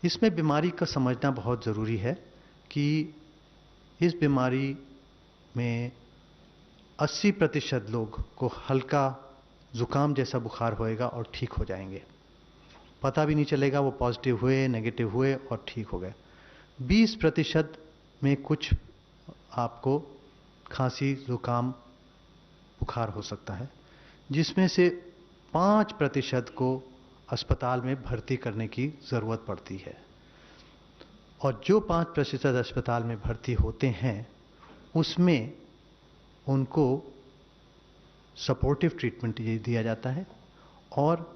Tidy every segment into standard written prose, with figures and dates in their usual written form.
इसमें बीमारी का समझना बहुत ज़रूरी है कि इस बीमारी में 80% लोग को हल्का ज़ुकाम जैसा बुखार होएगा और ठीक हो जाएंगे। पता भी नहीं चलेगा वो पॉजिटिव हुए, नेगेटिव हुए और ठीक हो गए। 20% में कुछ आपको खांसी, ज़ुकाम, बुखार हो सकता है, जिसमें से 5% को अस्पताल में भर्ती करने की ज़रूरत पड़ती है। और जो 5% अस्पताल में भर्ती होते हैं उसमें उनको सपोर्टिव ट्रीटमेंट दिया जाता है और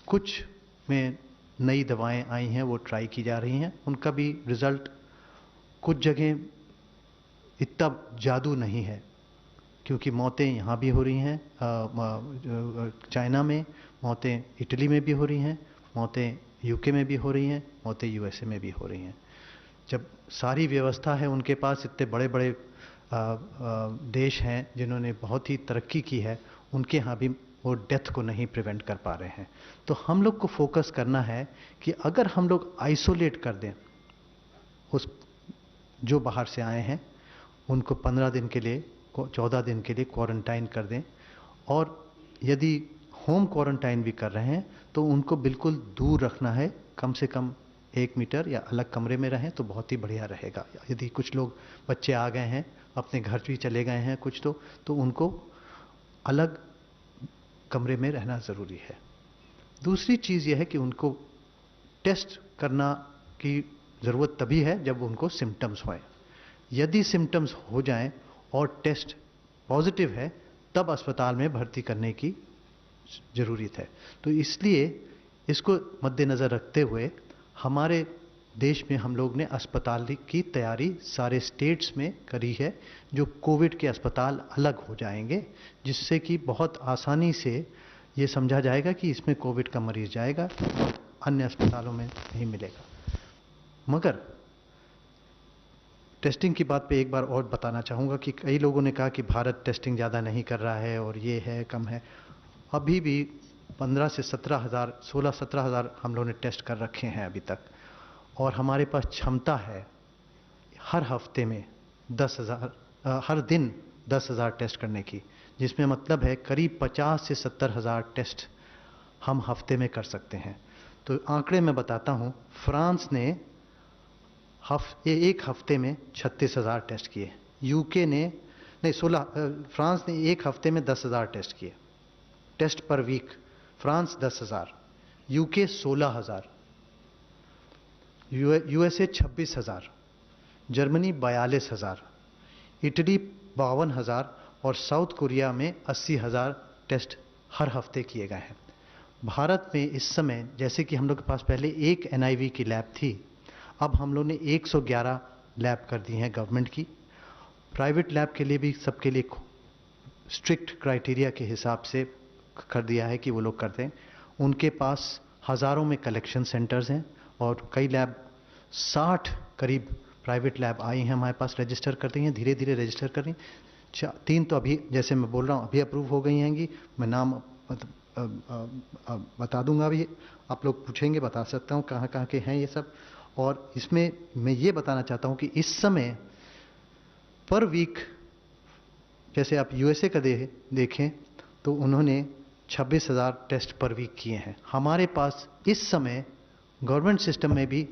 कुछ में नई दवाएं आई हैं, वो ट्राई की जा रही हैं। उनका भी रिज़ल्ट कुछ जगह इतना जादू नहीं है, क्योंकि मौतें यहाँ भी हो रही हैं, चाइना में मौतें, इटली में भी हो रही हैं, मौतें यूके में भी हो रही हैं, मौतें यूएसए में भी हो रही हैं। जब सारी व्यवस्था है उनके पास, इतने बड़े बड़े देश हैं जिन्होंने बहुत ही तरक्की की है, उनके यहाँ भी वो डेथ को नहीं प्रिवेंट कर पा रहे हैं। तो हम लोग को फोकस करना है कि अगर हम लोग आइसोलेट कर दें उस जो बाहर से आए हैं, उनको 15 दिन के लिए, 14 दिन के लिए क्वारंटाइन कर दें, और यदि होम क्वारंटाइन भी कर रहे हैं तो उनको बिल्कुल दूर रखना है, कम से कम 1 मीटर, या अलग कमरे में रहें तो बहुत ही बढ़िया रहेगा। यदि कुछ लोग बच्चे आ गए हैं, अपने घर भी चले गए हैं कुछ, तो उनको अलग कमरे में रहना ज़रूरी है। दूसरी चीज़ यह है कि उनको टेस्ट करना की ज़रूरत तभी है जब उनको सिम्टम्स हों। यदि सिम्टम्स हो जाएं और टेस्ट पॉजिटिव है, तब अस्पताल में भर्ती करने की ज़रूरत है। तो इसलिए इसको मद्देनज़र रखते हुए हमारे देश में हम लोग ने अस्पताल की तैयारी सारे स्टेट्स में करी है, जो कोविड के अस्पताल अलग हो जाएंगे, जिससे कि बहुत आसानी से ये समझा जाएगा कि इसमें कोविड का मरीज़ जाएगा और अन्य अस्पतालों में नहीं मिलेगा। मगर टेस्टिंग की बात पे एक बार और बताना चाहूँगा कि कई लोगों ने कहा कि भारत टेस्टिंग ज़्यादा नहीं कर रहा है और ये है, कम है। अभी भी 15 से 17 हज़ार, 16-17 हज़ार हम लोगों ने टेस्ट कर रखे हैं अभी तक, और हमारे पास क्षमता है हर हफ्ते में 10,000, हर दिन 10,000 टेस्ट करने की, जिसमें मतलब है करीब 50 से 70 हज़ार टेस्ट हम हफ्ते में कर सकते हैं। तो आंकड़े मैं बताता हूँ, फ्रांस ने एक हफ्ते में 36,000 टेस्ट किए, यूके ने नहीं 16, फ्रांस ने एक हफ्ते में 10,000 टेस्ट किए, test per week. France 10,000, UK 16,000, USA 26,000, Germany 42,000, Italy 52,000 और साउथ कोरिया में 80,000 टेस्ट हर हफ्ते किए गए हैं। भारत में इस समय, जैसे कि हम लोग के पास पहले एक एनआईवी की लैब थी, अब हम लोग ने 111 लैब कर दी हैं गवर्नमेंट की। प्राइवेट लैब के लिए भी सबके लिए स्ट्रिक्ट क्राइटेरिया के हिसाब से कर दिया है कि वो लोग करते हैं। उनके पास हज़ारों में कलेक्शन सेंटर्स हैं और कई लैब 60 करीब प्राइवेट लैब आई हैं हमारे पास, रजिस्टर कर दी हैं, धीरे धीरे रजिस्टर कर रही हैं। 3 तो अभी, जैसे मैं बोल रहा हूँ, अभी अप्रूव हो गई हैंगी। मैं नाम बता दूंगा, अभी आप लोग पूछेंगे, बता सकता हूँ कहाँ कहाँ के हैं ये सब। और इसमें मैं ये बताना चाहता हूँ कि इस समय पर वीक, जैसे आप यूएसए का देखें तो उन्होंने 26,000 टेस्ट पर वीक किए हैं। हमारे पास इस समय गवर्नमेंट सिस्टम में भी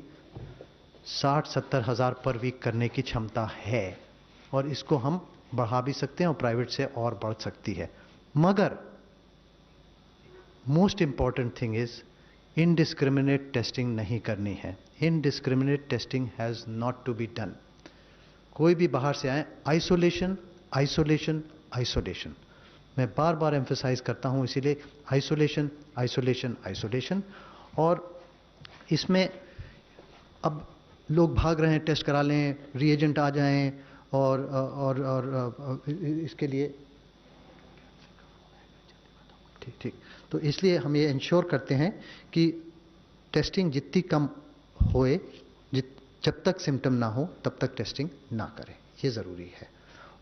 60-70 हज़ार पर वीक करने की क्षमता है, और इसको हम बढ़ा भी सकते हैं और प्राइवेट से और बढ़ सकती है। मगर most important thing is indiscriminate testing नहीं करनी है। Indiscriminate testing has not to be done. कोई भी बाहर से आए, आइसोलेशन, आइसोलेशन, आइसोलेशन। मैं बार बार एम्फेसाइज करता हूं, इसीलिए आइसोलेशन, आइसोलेशन, आइसोलेशन। और इसमें अब लोग भाग रहे हैं, टेस्ट करा लें, रिएजेंट आ जाएं, और इसके लिए ठीक। तो इसलिए हम ये इंश्योर करते हैं कि टेस्टिंग जितनी कम होए, जब तक सिम्टम ना हो तब तक टेस्टिंग ना करें, ये ज़रूरी है।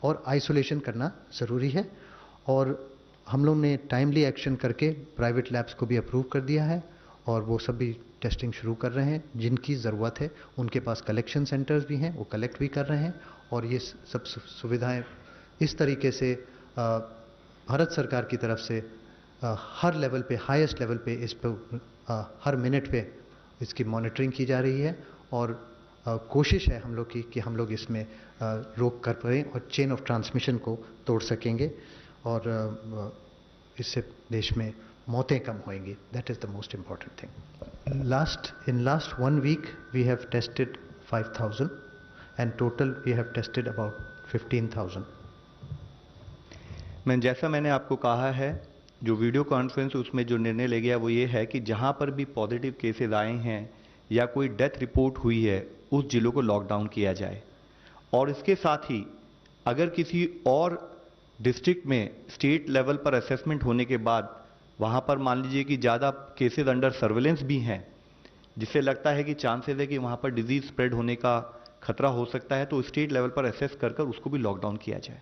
और आइसोलेशन करना ज़रूरी है। और हम लोग ने टाइमली एक्शन करके प्राइवेट लैब्स को भी अप्रूव कर दिया है, और वो सब भी टेस्टिंग शुरू कर रहे हैं। जिनकी ज़रूरत है उनके पास कलेक्शन सेंटर्स भी हैं, वो कलेक्ट भी कर रहे हैं। और ये सब सुविधाएं इस तरीके से भारत सरकार की तरफ से हर लेवल पे, हाईएस्ट लेवल पे इस पर हर मिनट पे इसकी मॉनिटरिंग की जा रही है। और कोशिश है हम लोग की कि हम लोग इसमें रोक कर पाएँ और चेन ऑफ ट्रांसमिशन को तोड़ सकेंगे और इससे देश में मौतें कम होंगी। That is the most important thing. In last 1 week we have tested 5,000 and total we have tested about 15,000. जैसा मैंने आपको कहा है, जो वीडियो कॉन्फ्रेंस उसमें जो निर्णय ले गया वो ये है कि जहां पर भी पॉजिटिव केसेस आए हैं या कोई डेथ रिपोर्ट हुई है उस जिलों को लॉकडाउन किया जाए। और इसके साथ ही अगर किसी और डिस्ट्रिक्ट में स्टेट लेवल पर असेसमेंट होने के बाद वहां पर मान लीजिए कि ज़्यादा केसेस अंडर सर्वेलेंस भी हैं, जिससे लगता है कि चांसेस है कि वहां पर डिजीज स्प्रेड होने का खतरा हो सकता है, तो स्टेट लेवल पर असेस कर उसको भी लॉकडाउन किया जाए।